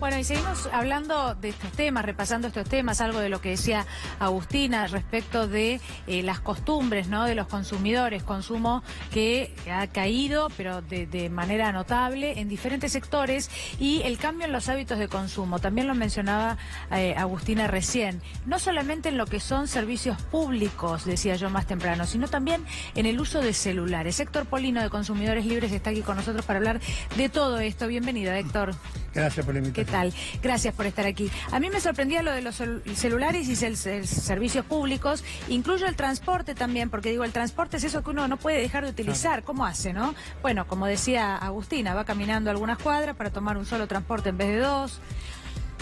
Bueno, y seguimos hablando de estos temas, repasando estos temas, algo de lo que decía Agustina respecto de las costumbres, ¿no?, de los consumidores, consumo que ha caído, pero de manera notable en diferentes sectores, y el cambio en los hábitos de consumo. También lo mencionaba Agustina recién, no solamente en lo que son servicios públicos, decía yo más temprano, sino también en el uso de celulares. Héctor Polino, de Consumidores Libres, está aquí con nosotros para hablar de todo esto. Bienvenido, Héctor. Gracias por la invitación. ¿Qué tal? Gracias por estar aquí. A mí me sorprendía lo de los celulares y servicios públicos, incluyo el transporte también, porque digo, el transporte es eso que uno no puede dejar de utilizar. ¿Cómo hace, no? Bueno, como decía Agustina, va caminando algunas cuadras para tomar un solo transporte en vez de dos.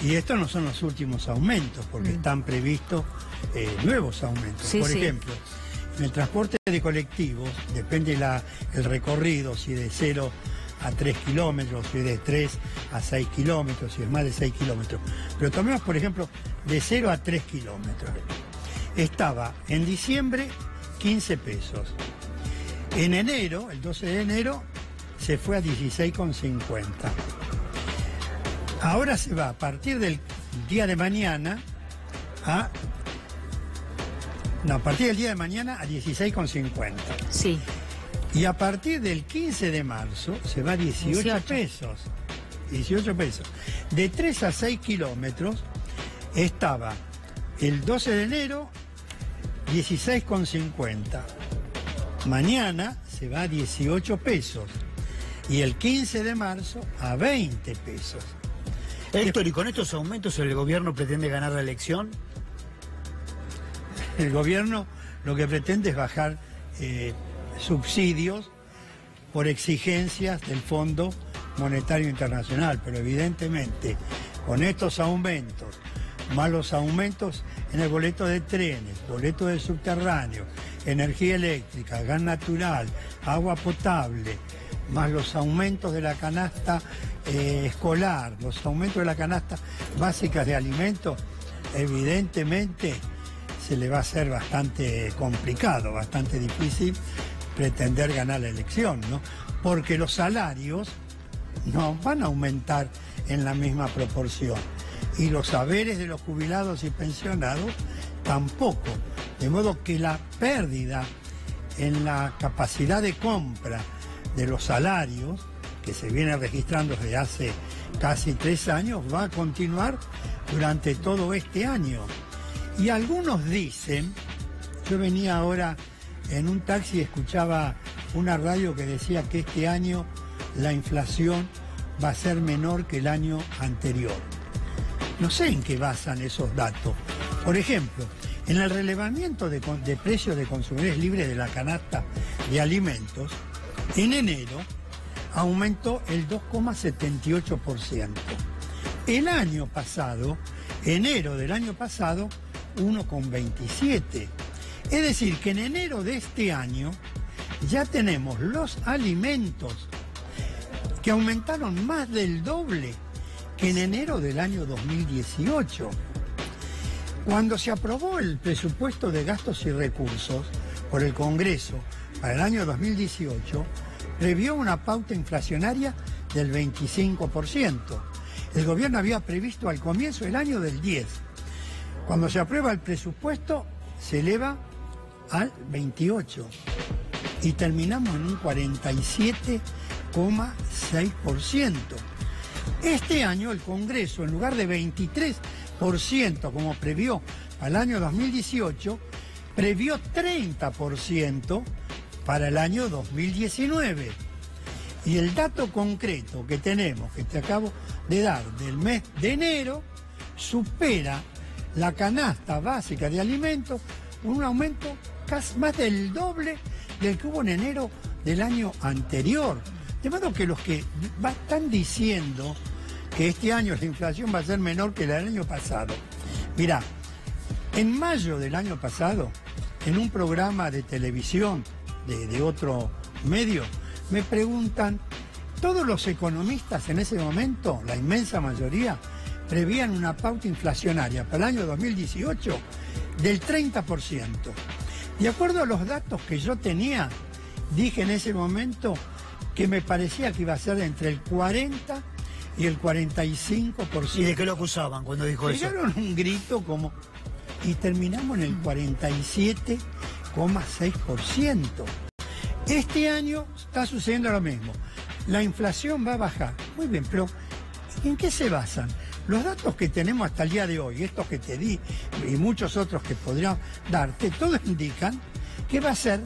Y estos no son los últimos aumentos, porque están previstos nuevos aumentos. Sí, por sí. ejemplo, en el transporte de colectivos, depende el recorrido, si de 0 a 3 kilómetros, si de 3 a 6 kilómetros, si es más de 6 kilómetros. Pero tomemos, por ejemplo, de 0 a 3 kilómetros. Estaba en diciembre 15 pesos. En enero, el 12 de enero, se fue a 16,50. Ahora se va a partir del día de mañana a... No, a partir del día de mañana a 16,50. Sí. Y a partir del 15 de marzo se va a 18 pesos. 18 pesos. De 3 a 6 kilómetros estaba el 12 de enero 16,50. Mañana se va a 18 pesos. Y el 15 de marzo a 20 pesos. Héctor, ¿y con estos aumentos el gobierno pretende ganar la elección? El gobierno lo que pretende es bajar subsidios por exigencias del Fondo Monetario Internacional, pero evidentemente con estos aumentos, más los aumentos en el boleto de trenes, boleto de subterráneo, energía eléctrica, gas natural, agua potable, más los aumentos de la canasta escolar, los aumentos de la canasta básica de alimentos, evidentemente se le va a hacer bastante complicado, bastante difícil pretender ganar la elección, ¿no? Porque los salarios no van a aumentar en la misma proporción y los haberes de los jubilados y pensionados tampoco. De modo que la pérdida en la capacidad de compra de los salarios, que se viene registrando desde hace casi 3 años, va a continuar durante todo este año. Y algunos dicen, yo venía ahora en un taxi y escuchaba una radio que decía que este año la inflación va a ser menor que el año anterior. No sé en qué basan esos datos. Por ejemplo, en el relevamiento de precios de Consumidores Libres de la canasta de alimentos, en enero aumentó el 2,78%. El año pasado, enero del año pasado, 1,27%. Es decir, que en enero de este año ya tenemos los alimentos que aumentaron más del doble que en enero del año 2018. Cuando se aprobó el presupuesto de gastos y recursos por el Congreso para el año 2018, previó una pauta inflacionaria del 25%. El gobierno había previsto al comienzo del año del 10%. Cuando se aprueba el presupuesto, se eleva al 28% y terminamos en un 47,6%. Este año el Congreso, en lugar de 23% como previó para el año 2018, previó 30% para el año 2019. Y el dato concreto que tenemos, que te acabo de dar, del mes de enero, supera la canasta básica de alimentos, un aumento casi más del doble del que hubo en enero del año anterior. De modo que los que están diciendo que este año la inflación va a ser menor que la del año pasado. Mirá, en mayo del año pasado, en un programa de televisión de otro medio, me preguntan, todos los economistas en ese momento, la inmensa mayoría, prevían una pauta inflacionaria para el año 2018 del 30%. De acuerdo a los datos que yo tenía, dije en ese momento que me parecía que iba a ser entre el 40 y el 45%. ¿Y de qué lo acusaban cuando dijo eso? Llegaron un grito como... y terminamos en el 47,6%. Este año está sucediendo lo mismo. La inflación va a bajar. Muy bien, pero ¿en qué se basan? Los datos que tenemos hasta el día de hoy, estos que te di y muchos otros que podrían darte, todos indican que va a ser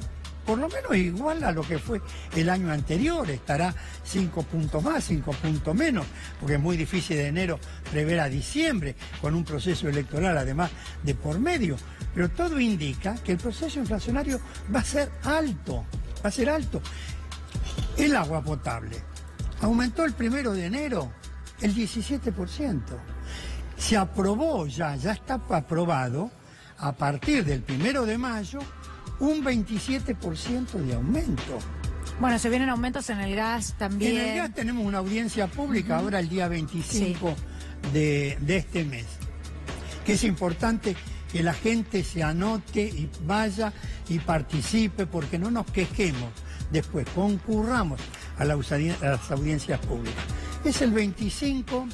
por lo menos igual a lo que fue el año anterior. Estará 5 puntos más, 5 puntos menos, porque es muy difícil de enero prever a diciembre, con un proceso electoral además de por medio. Pero todo indica que el proceso inflacionario va a ser alto, va a ser alto. El agua potable aumentó el 1 de enero el 17%. Se aprobó ya está aprobado a partir del 1 de mayo un 27% de aumento. Bueno, se vienen aumentos en el gas también. En el gas tenemos una audiencia pública ahora el día 25 de este mes, que es importante que la gente se anote y vaya y participe, porque no nos quejemos después, concurramos a las audiencias públicas. Es el 25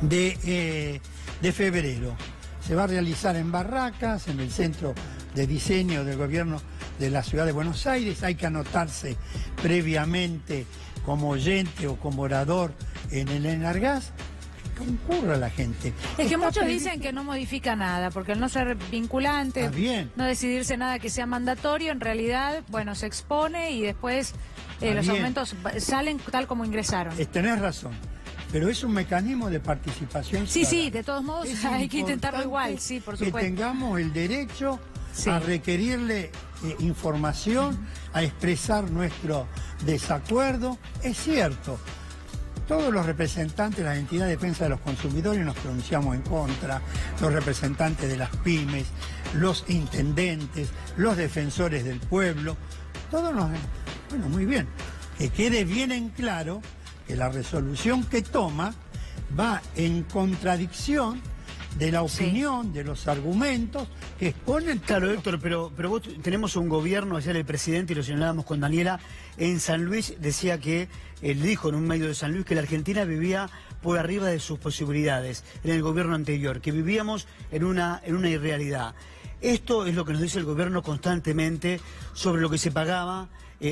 de febrero. Se va a realizar en Barracas, en el Centro de Diseño del Gobierno de la Ciudad de Buenos Aires. Hay que anotarse previamente como oyente o como orador en el Enargas. Concurra la gente. Es que muchos dicen que no modifica nada, porque al no ser vinculante, no decidirse nada que sea mandatorio, en realidad, bueno, se expone y después los aumentos salen tal como ingresaron. Tenés razón. Pero es un mecanismo de participación ciudadana. Sí, de todos modos hay que intentarlo igual, sí, por supuesto. Que tengamos el derecho a requerirle información, a expresar nuestro desacuerdo. Es cierto, todos los representantes de las entidades de defensa de los consumidores nos pronunciamos en contra, los representantes de las pymes, los intendentes, los defensores del pueblo, todos nos... Bueno, muy bien, que quede bien en claro que la resolución que toma va en contradicción de la opinión, de los argumentos que exponen... Claro, Héctor, pero vos tenemos un gobierno, ayer el presidente, y lo señalábamos con Daniela, en San Luis decía que, él dijo en un medio de San Luis, que la Argentina vivía por arriba de sus posibilidades en el gobierno anterior, que vivíamos en una irrealidad. Esto es lo que nos dice el gobierno constantemente sobre lo que se pagaba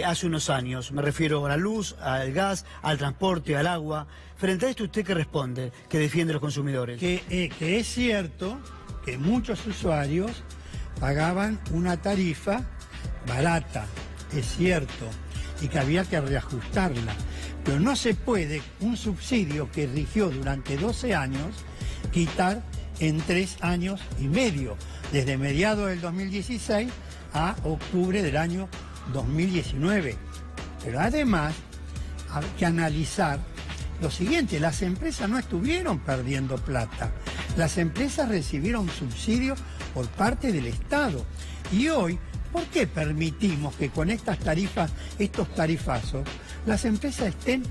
hace unos años. Me refiero a la luz, al gas, al transporte, al agua. Frente a esto, ¿usted qué responde, que defiende a los consumidores? Que es cierto que muchos usuarios pagaban una tarifa barata, es cierto, y que había que reajustarla. Pero no se puede un subsidio que rigió durante 12 años quitar en 3 años y medio, desde mediados del 2016 a octubre del año 2019. Pero además hay que analizar lo siguiente: las empresas no estuvieron perdiendo plata, las empresas recibieron subsidios por parte del Estado. Y hoy, ¿por qué permitimos que con estas tarifas, estos tarifazos, las empresas estén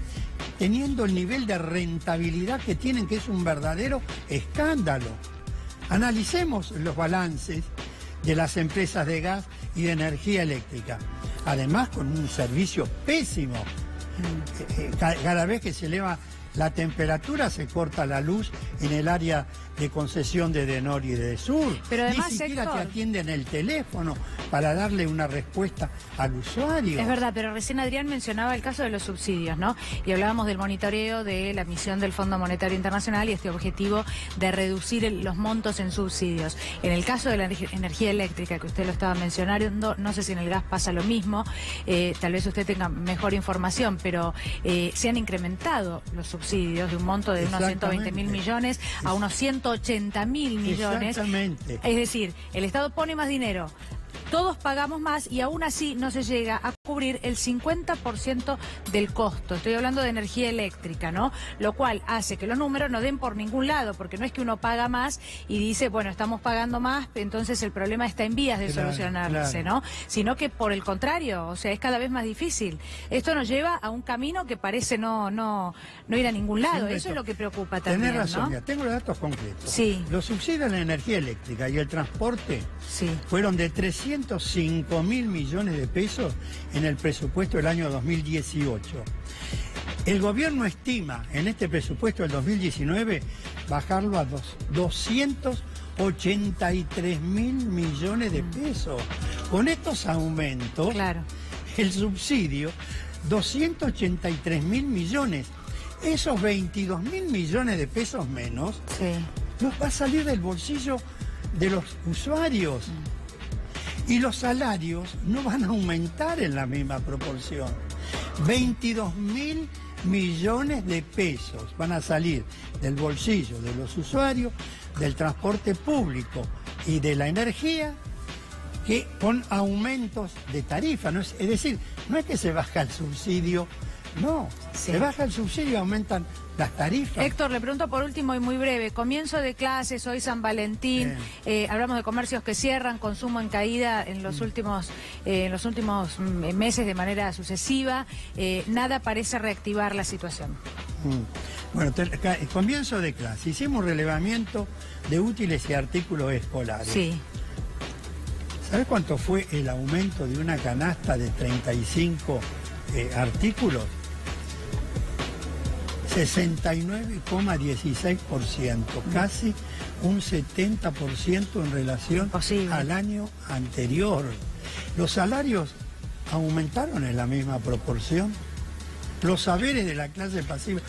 teniendo el nivel de rentabilidad que tienen, que es un verdadero escándalo? Analicemos los balances de las empresas de gas y de energía eléctrica, además con un servicio pésimo. Cada vez que se eleva la temperatura se corta la luz en el área de concesión de Denor y de Sur. Pero además, ni siquiera Héctor, te atienden el teléfono para darle una respuesta al usuario. Es verdad, pero recién Adrián mencionaba el caso de los subsidios, ¿no? Y hablábamos del monitoreo de la misión del Fondo Monetario Internacional y este objetivo de reducir los montos en subsidios. En el caso de la energía eléctrica, que usted lo estaba mencionando, no sé si en el gas pasa lo mismo, tal vez usted tenga mejor información, pero se han incrementado los subsidios de un monto de unos 120.000 millones a unos 180.000 millones. Exactamente. Es decir, el Estado pone más dinero, todos pagamos más y aún así no se llega a cubrir el 50% del costo. Estoy hablando de energía eléctrica, ¿no? Lo cual hace que los números no den por ningún lado, porque no es que uno paga más y dice, bueno, estamos pagando más, entonces el problema está en vías de solucionarse, ¿no? Sino que por el contrario, o sea, es cada vez más difícil. Esto nos lleva a un camino que parece no ir a ningún lado. Eso es lo que preocupa también, Tenés razón, ¿no? ya tengo los datos concretos. Sí. Los subsidios de la energía eléctrica y el transporte fueron de 305.000 millones de pesos en el presupuesto del año 2018. El gobierno estima en este presupuesto del 2019 bajarlo a 283.000 millones de pesos. Con estos aumentos, Claro. el subsidio, 283.000 millones. Esos 22.000 millones de pesos menos, Sí. nos va a salir del bolsillo de los usuarios. Y los salarios no van a aumentar en la misma proporción. 22.000 millones de pesos van a salir del bolsillo de los usuarios, del transporte público y de la energía, que con aumentos de tarifa. ¿No es decir, no es que se baja el subsidio, no, Sí. se baja el subsidio y aumentan las tarifas. Héctor, le pregunto por último y muy breve, comienzo de clases, hoy San Valentín, hablamos de comercios que cierran, consumo en caída en los últimos meses de manera sucesiva, nada parece reactivar la situación. Bueno, comienzo de clase, hicimos relevamiento de útiles y artículos escolares. Sí. ¿Sabes cuánto fue el aumento de una canasta de 35 artículos? 69,16%, casi un 70% en relación al año anterior. Los salarios aumentaron en la misma proporción. Los saberes de la clase pasiva,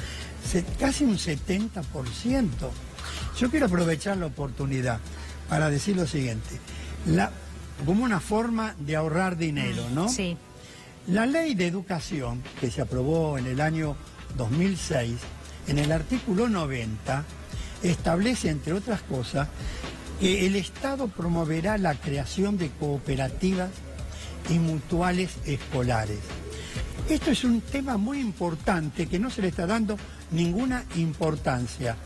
casi un 70%. Yo quiero aprovechar la oportunidad para decir lo siguiente, como una forma de ahorrar dinero, ¿no? Sí. La ley de educación, que se aprobó en el año 2006, en el artículo 90, establece, entre otras cosas, que el Estado promoverá la creación de cooperativas y mutuales escolares. Esto es un tema muy importante que no se le está dando ninguna importancia,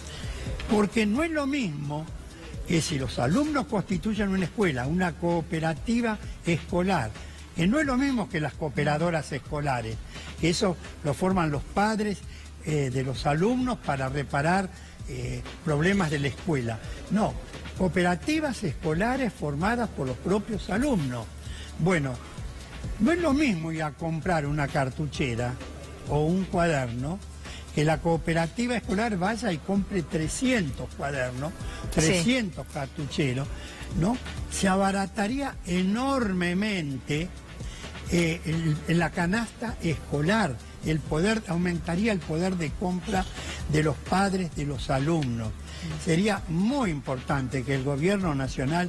porque no es lo mismo que si los alumnos constituyen una escuela, una cooperativa escolar, que no es lo mismo que las cooperadoras escolares, que eso lo forman los padres de los alumnos para reparar problemas de la escuela. No, cooperativas escolares formadas por los propios alumnos. Bueno, no es lo mismo ir a comprar una cartuchera o un cuaderno, que la cooperativa escolar vaya y compre 300 cuadernos, 300 cartucheros, ¿no? Se abarataría enormemente en la canasta escolar, aumentaría el poder de compra de los padres de los alumnos. Sería muy importante que el gobierno nacional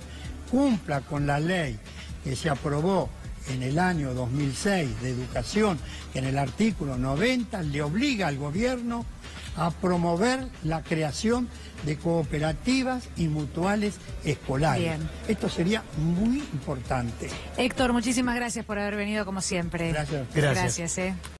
cumpla con la ley que se aprobó en el año 2006 de educación, que en el artículo 90 le obliga al gobierno a promover la creación de cooperativas y mutuales escolares. Bien. Esto sería muy importante. Héctor, muchísimas gracias por haber venido como siempre. Gracias. Gracias.